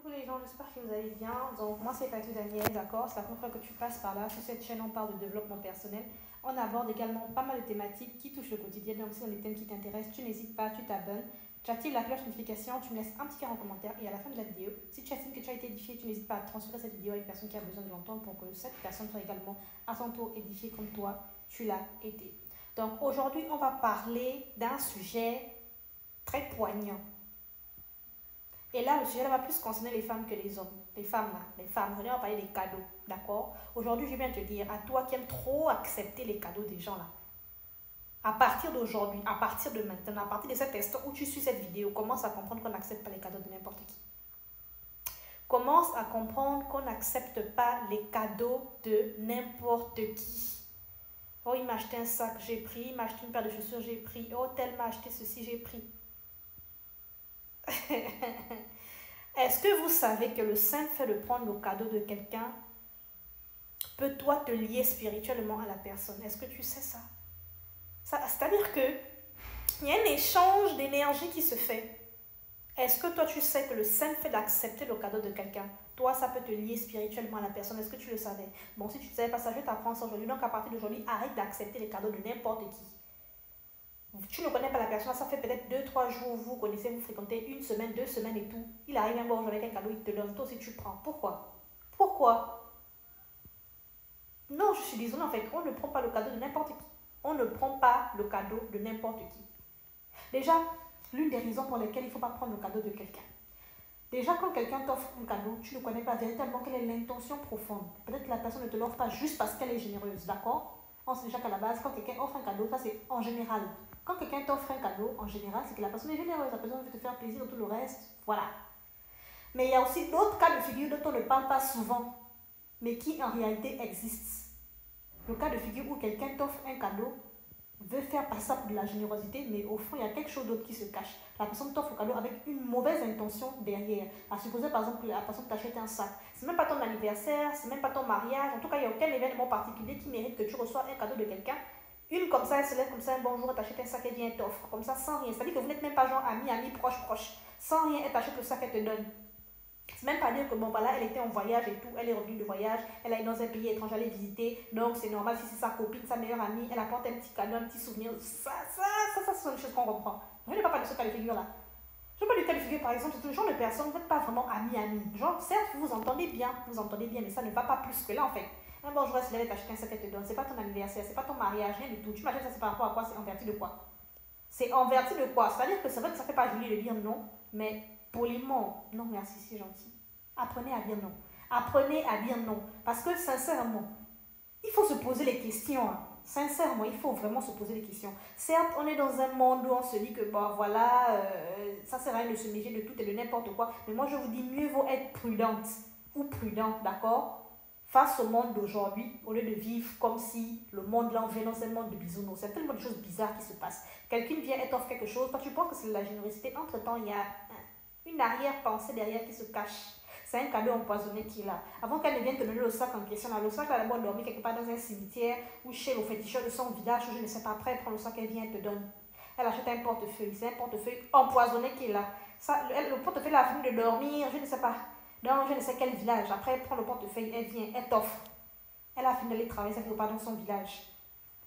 Coucou les gens, j'espère que vous allez bien. Donc moi c'est Fatou Daniel, d'accord. C'est la première fois que tu passes par là. Sur cette chaîne on parle de développement personnel. On aborde également pas mal de thématiques qui touchent le quotidien. Donc si on des thèmes qui t'intéressent, tu n'hésites pas, tu t'abonnes. Tu actives la cloche notification, tu me laisses un petit en commentaire et à la fin de la vidéo, si tu estimes que tu as été édifié, tu n'hésites pas à transférer cette vidéo à une personne qui a besoin de l'entendre pour que cette personne soit également à son tour édifiée comme toi, tu l'as été. Donc aujourd'hui on va parler d'un sujet très poignant. Et là, le sujet va plus concerner les femmes que les hommes. Les femmes, là, les femmes. Aujourd'hui, on va parler des cadeaux, d'accord? Aujourd'hui, je viens te dire, à toi qui aimes trop accepter les cadeaux des gens, là, à partir d'aujourd'hui, à partir de maintenant, à partir de cet instant où tu suis cette vidéo, commence à comprendre qu'on n'accepte pas les cadeaux de n'importe qui. Commence à comprendre qu'on n'accepte pas les cadeaux de n'importe qui. Oh, il m'a acheté un sac, j'ai pris. Il m'a acheté une paire de chaussures, j'ai pris. Oh, tel m'a acheté ceci, j'ai pris. Est-ce que vous savez que le simple fait de prendre le cadeau de quelqu'un peut toi te lier spirituellement à la personne? Est-ce que tu sais ça? C'est-à-dire que il y a un échange d'énergie qui se fait. Est-ce que toi tu sais que le simple fait d'accepter le cadeau de quelqu'un, toi ça peut te lier spirituellement à la personne? Est-ce que tu le savais? Bon, si tu ne savais pas ça, je vais t'apprendre ça aujourd'hui. Donc à partir d'aujourd'hui, arrête d'accepter les cadeaux de n'importe qui. Tu ne connais pas la personne, ça fait peut-être 2-3 jours, vous connaissez, vous fréquentez, 1 semaine, 2 semaines et tout. Il arrive un bon jour avec un cadeau, il te donne, toi aussi tu prends. Pourquoi? Pourquoi? Non, je suis désolée en fait, on ne prend pas le cadeau de n'importe qui. On ne prend pas le cadeau de n'importe qui. Déjà, l'une des raisons pour lesquelles il ne faut pas prendre le cadeau de quelqu'un. Déjà, quand quelqu'un t'offre un cadeau, tu ne connais pas véritablement quelle est l'intention profonde. Peut-être que la personne ne te l'offre pas juste parce qu'elle est généreuse, d'accord? On sait déjà qu'à la base, quand quelqu'un offre un cadeau, ça c'est en général. Quand quelqu'un t'offre un cadeau, en général, c'est que la personne est généreuse, la personne veut te faire plaisir et tout le reste, voilà. Mais il y a aussi d'autres cas de figure dont on ne parle pas souvent, mais qui en réalité existent. Le cas de figure où quelqu'un t'offre un cadeau, veut faire passer ça pour de la générosité, mais au fond, il y a quelque chose d'autre qui se cache. La personne t'offre le cadeau avec une mauvaise intention derrière. À supposer, par exemple, que la personne t'achète un sac. C'est même pas ton anniversaire, c'est même pas ton mariage. En tout cas, il n'y a aucun événement particulier qui mérite que tu reçois un cadeau de quelqu'un. Une comme ça, elle se lève comme ça, un bonjour, elle t'achète un sac, elle vient, elle t'offre. Comme ça, sans rien. C'est-à-dire que vous n'êtes même pas genre amis, proches. Sans rien, elle t'achète le sac, elle te donne. C'est même pas dire que bon voilà, elle était en voyage et tout, elle est revenue de voyage, elle est dans un pays étranger, elle est visiter, donc c'est normal si c'est sa copine, sa meilleure amie, elle apporte un petit cadeau, un petit souvenir, ça ce sont des choses qu'on reprend. Je ne parle pas de ce cas de figure là. Je parle du cas de figure par exemple, c'est ce genre de personne, vous n'êtes pas vraiment amis. Genre certes vous entendez bien, mais ça ne va pas plus que là en fait. Un bon jour, elle t'achète un sac, elle te donne, c'est pas ton anniversaire, c'est pas ton mariage, rien du tout. Tu m'achètes ça, c'est par rapport à quoi? C'est en vertu de quoi? C'est en vertu de quoi? C'est-à-dire que c'est vrai que ça fait pas joli de dire non, mais poliment, non merci, c'est gentil. Apprenez à dire non. Apprenez à dire non. Parce que sincèrement, il faut se poser les questions. Hein. Sincèrement, il faut vraiment se poser les questions. Certes, on est dans un monde où on se dit que bon voilà, ça sert à rien de se méfier de tout et de n'importe quoi. Mais moi, je vous dis, mieux vaut être prudente ou prudent, d'accord? Face au monde d'aujourd'hui, au lieu de vivre comme si le monde là, on vient dans un monde de bisounours. C'est tellement de choses bizarres qui se passent. Quelqu'un vient et t'offre quelque chose, toi tu penses que c'est de la générosité. Entre-temps, il y a une arrière-pensée derrière qui se cache. C'est un cadeau empoisonné qui est là. Avant qu'elle ne vienne te donner le sac en question, là, le sac, elle a d'abord dormi quelque part dans un cimetière ou chez le féticheur de son village, ou je ne sais pas. Après, elle prend le sac, elle vient, elle te donne. Elle achète un portefeuille. C'est un portefeuille empoisonné qui est là. Ça, le portefeuille, elle a fini de dormir, je ne sais pas, dans je ne sais quel village. Après, elle prend le portefeuille, elle vient, elle t'offre. Elle a fini d'aller travailler, ça fait pas dans son village.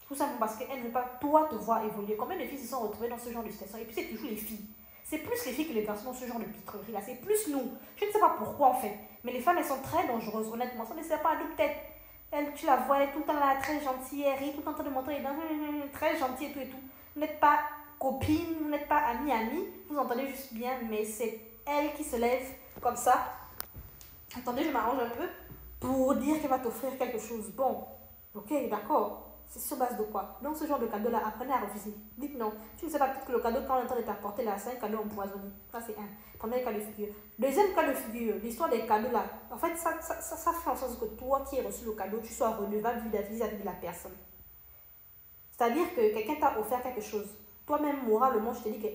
Tout simplement parce qu'elle ne veut pas, toi, te voir évoluer. Combien de filles se sont retrouvées dans ce genre de situation? Et puis, c'est toujours les filles. C'est plus les filles que les garçons dans ce genre de pitrerie là. C'est plus nous. Je ne sais pas pourquoi en fait. Mais les femmes, elles sont très dangereuses, honnêtement. Ça ne sert pas à nous peut-être. Elle, tu la vois, elle est tout le temps là, très gentille, elle rit tout le temps en train de montrer les dents, très gentille et tout. Vous n'êtes pas copine, vous n'êtes pas amie. Vous entendez juste bien, mais c'est elle qui se lève comme ça. Attendez, je m'arrange un peu pour dire qu'elle va t'offrir quelque chose. Bon, ok, d'accord. C'est sur base de quoi? Donc ce genre de cadeau-là, apprenez à refuser. Dites non. Tu ne sais pas peut-être que le cadeau qu'on est en train de t'apporter là, c'est un cadeau empoisonné. Ça c'est un. Premier cas de figure. Deuxième cas de figure, l'histoire des cadeaux là. En fait, ça fait en sorte que toi qui as reçu le cadeau, tu sois redevable vis-à-vis de la personne. C'est-à-dire que quelqu'un t'a offert quelque chose. Toi-même, moralement, je te dis que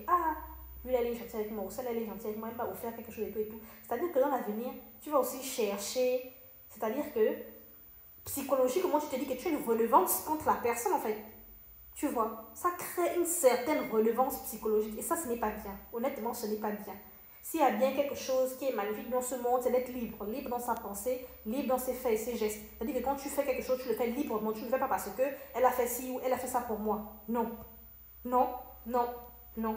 lui elle est gentille avec moi, ou celle elle est gentille avec moi, elle m'a offert quelque chose et tout. C'est-à-dire que dans l'avenir, tu vas aussi chercher. C'est-à-dire que psychologiquement, tu te dis que tu as une relevance contre la personne en fait. Tu vois, ça crée une certaine relevance psychologique et ça, ce n'est pas bien. Honnêtement, ce n'est pas bien. S'il y a bien quelque chose qui est magnifique dans ce monde, c'est d'être libre. Libre dans sa pensée, libre dans ses faits et ses gestes. C'est-à-dire que quand tu fais quelque chose, tu le fais librement. Tu ne le fais pas parce que elle a fait ci ou elle a fait ça pour moi. Non. Non, non, non.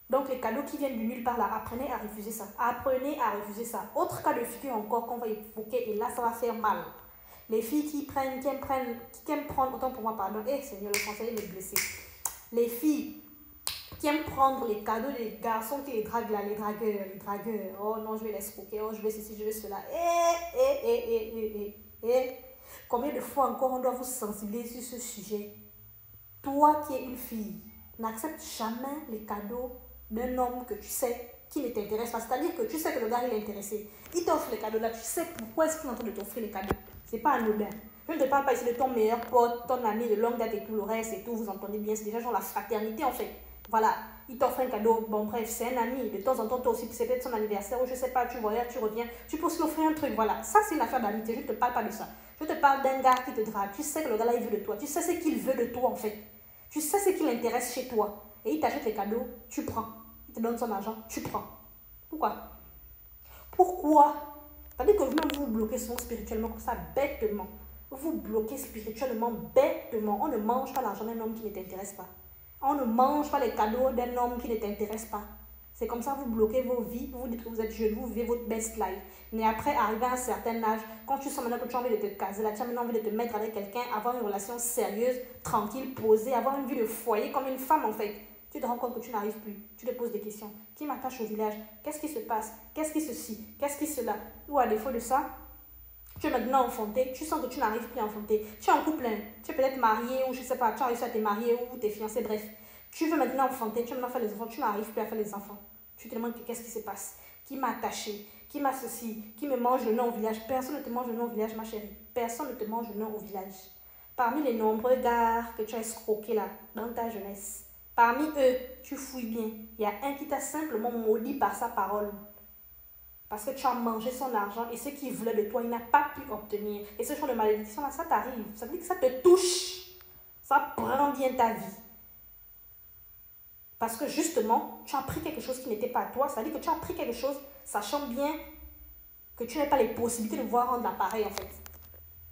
Donc les cadeaux qui viennent du nulle part là, apprenez à refuser ça. Apprenez à refuser ça. Autre cas de figure encore qu'on va évoquer et là ça va faire mal. Les filles qui aiment prendre, autant pour moi, pardon, Seigneur, le conseiller m'est blessé. Les filles qui aiment prendre les cadeaux des garçons qui les draguent là, les dragueurs. Oh non, je vais l'escroquer, oh je vais ceci, je vais cela. Combien de fois encore on doit vous sensibiliser sur ce sujet? Toi qui es une fille, n'accepte jamais les cadeaux d'un homme que tu sais qui ne t'intéresse pas. C'est-à-dire que tu sais que le gars il est intéressé. Il t'offre les cadeaux là, tu sais pourquoi est-ce qu'il est en train de t'offrir les cadeaux. C'est pas anodin. Je ne te parle pas ici de ton meilleur pote, ton ami de longue date et tout le reste et tout, vous entendez bien, c'est déjà genre la fraternité en fait. Voilà, il t'offre un cadeau, bon bref, c'est un ami, de temps en temps toi aussi, c'est peut-être son anniversaire ou je sais pas, tu voyages, tu reviens, tu peux aussi lui offrir un truc, voilà. Ça c'est une affaire d'amitié, je ne te parle pas de ça. Je te parle d'un gars qui te drague, tu sais que le gars là il veut de toi, tu sais ce qu'il veut de toi en fait. Tu sais ce qui l'intéresse chez toi. Et il t'achète les cadeaux, tu prends. Il te donne son argent, tu prends. Pourquoi? Pourquoi? C'est-à-dire que vous-même vous bloquez souvent spirituellement comme ça, bêtement. Vous bloquez spirituellement, bêtement. On ne mange pas l'argent d'un homme qui ne t'intéresse pas. On ne mange pas les cadeaux d'un homme qui ne t'intéresse pas. C'est comme ça, vous bloquez vos vies, vous dites que vous êtes jeune, vous vivez votre best life. Mais après, arrivé à un certain âge, quand tu sens maintenant que tu as envie de te caser, là, tu as maintenant envie de te mettre avec quelqu'un, avoir une relation sérieuse, tranquille, posée, avoir une vie de foyer comme une femme en fait. Tu te rends compte que tu n'arrives plus. Tu te poses des questions. Qui m'attache au village? Qu'est-ce qui se passe? Qu'est-ce qui ceci? Qu'est-ce qui cela? Ou à défaut de ça, tu es maintenant enfanté, tu sens que tu n'arrives plus à enfanter. Tu es en couple, tu es peut-être marié ou je ne sais pas, tu as réussi à te marier ou t'es fiancé, bref. Tu veux maintenant enfanter, tu veux maintenant faire les enfants, tu n'arrives plus à faire les enfants. Tu te demandes qu'est-ce qui se passe? Qui m'a attaché? Qui m'a ceci? Qui me mange le nom au village? Personne ne te mange le nom au village, ma chérie. Personne ne te mange le nom au village. Parmi les nombreux gars que tu as escroqués là, dans ta jeunesse, parmi eux, tu fouilles bien. Il y a un qui t'a simplement maudit par sa parole. Parce que tu as mangé son argent et ce qu'il voulait de toi, il n'a pas pu obtenir. Et ce genre de malédiction là, ça t'arrive. Ça veut dire que ça te touche. Ça prend bien ta vie. Parce que justement, tu as pris quelque chose qui n'était pas à toi. C'est-à-dire que tu as pris quelque chose, sachant bien que tu n'as pas les possibilités de pouvoir rendre l'appareil en fait.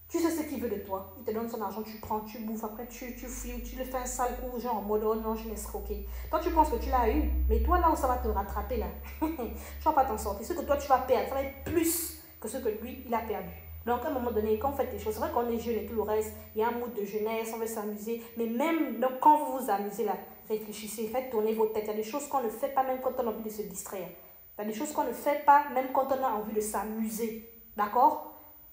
Tu sais ce qu'il veut de toi. Il te donne son argent, tu prends, tu bouffes, après tu fuis, tu le fais un sale coup, genre en mode oh non, je l'ai escroqué. Toi, tu penses que tu l'as eu, mais toi, là où ça va te rattraper, là, tu ne vas pas t'en sortir. Ce que toi, tu vas perdre, ça va être plus que ce que lui, il a perdu. Donc, à un moment donné, quand on fait des choses, c'est vrai qu'on est jeune et tout le reste, il y a un mood de jeunesse, on veut s'amuser, mais même donc, quand vous vous amusez là, réfléchissez, faites tourner vos têtes. Il y a des choses qu'on ne fait pas même quand on a envie de se distraire. Il y a des choses qu'on ne fait pas même quand on a envie de s'amuser. D'accord?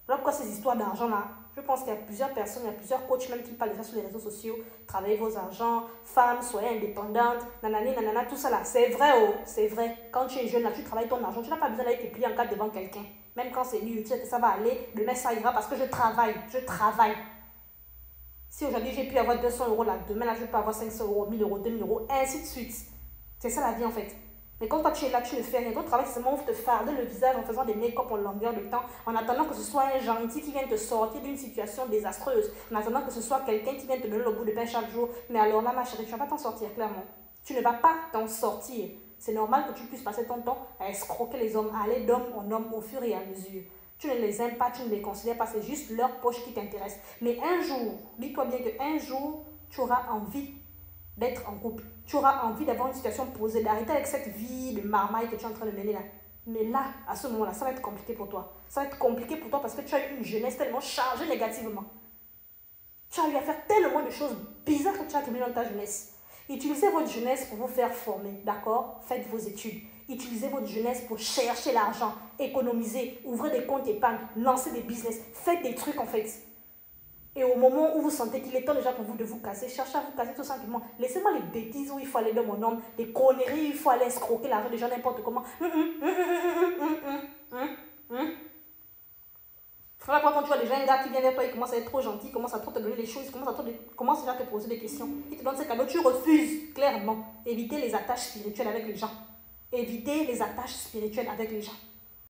Alors pourquoi ces histoires d'argent là? Je pense qu'il y a plusieurs personnes, il y a plusieurs coachs même qui parlent de ça sur les réseaux sociaux. Travaillez vos argents, femmes, soyez indépendantes, nanani, nanana, tout ça là. C'est vrai, oh, c'est vrai. Quand tu es jeune là, tu travailles ton argent, tu n'as pas besoin d'aller te plier en quatre devant quelqu'un. Même quand c'est nul, tu sais que ça va aller, demain ça ira parce que je travaille. Si aujourd'hui j'ai pu avoir 200 euros là, demain là je peux avoir 500 euros, 1000 euros, 2000 euros, ainsi de suite. C'est ça la vie en fait. Mais quand toi tu es là, tu ne fais rien. Ton travail, c'est seulement te farder le visage en faisant des make-up en longueur de temps, en attendant que ce soit un gentil qui vienne te sortir d'une situation désastreuse, en attendant que ce soit quelqu'un qui vienne te donner le bout de pain chaque jour. Mais alors là, ma chérie, tu ne vas pas t'en sortir, clairement. Tu ne vas pas t'en sortir. C'est normal que tu puisses passer ton temps à escroquer les hommes, à aller d'homme en homme au fur et à mesure. Tu ne les aimes pas, tu ne les considères pas, c'est juste leur poche qui t'intéresse. Mais un jour, dis-toi bien qu'un jour, tu auras envie d'être en couple. Tu auras envie d'avoir une situation posée, d'arrêter avec cette vie de marmaille que tu es en train de mener là. Mais là, à ce moment-là, ça va être compliqué pour toi. Ça va être compliqué pour toi parce que tu as eu une jeunesse tellement chargée négativement. Tu as eu à faire tellement de choses bizarres que tu as accumulées dans ta jeunesse. Utilisez votre jeunesse pour vous faire former, d'accord? Faites vos études. Utilisez votre jeunesse pour chercher l'argent, économiser, ouvrez des comptes épargne, lancer des business, faites des trucs en fait. Et au moment où vous sentez qu'il est temps déjà pour vous de vous casser, cherchez à vous casser tout simplement. Laissez-moi les bêtises où il faut aller dans mon homme, les conneries où il faut aller escroquer l'argent des gens n'importe comment. Frère, quand tu vois déjà un gars qui vient vers toi, il commence à être trop gentil, il commence à trop te donner des choses, il commence déjà à te poser des questions. Il te donne ses cadeaux, tu refuses clairement. Évitez les attaches spirituelles avec les gens. Évitez les attaches spirituelles avec les gens.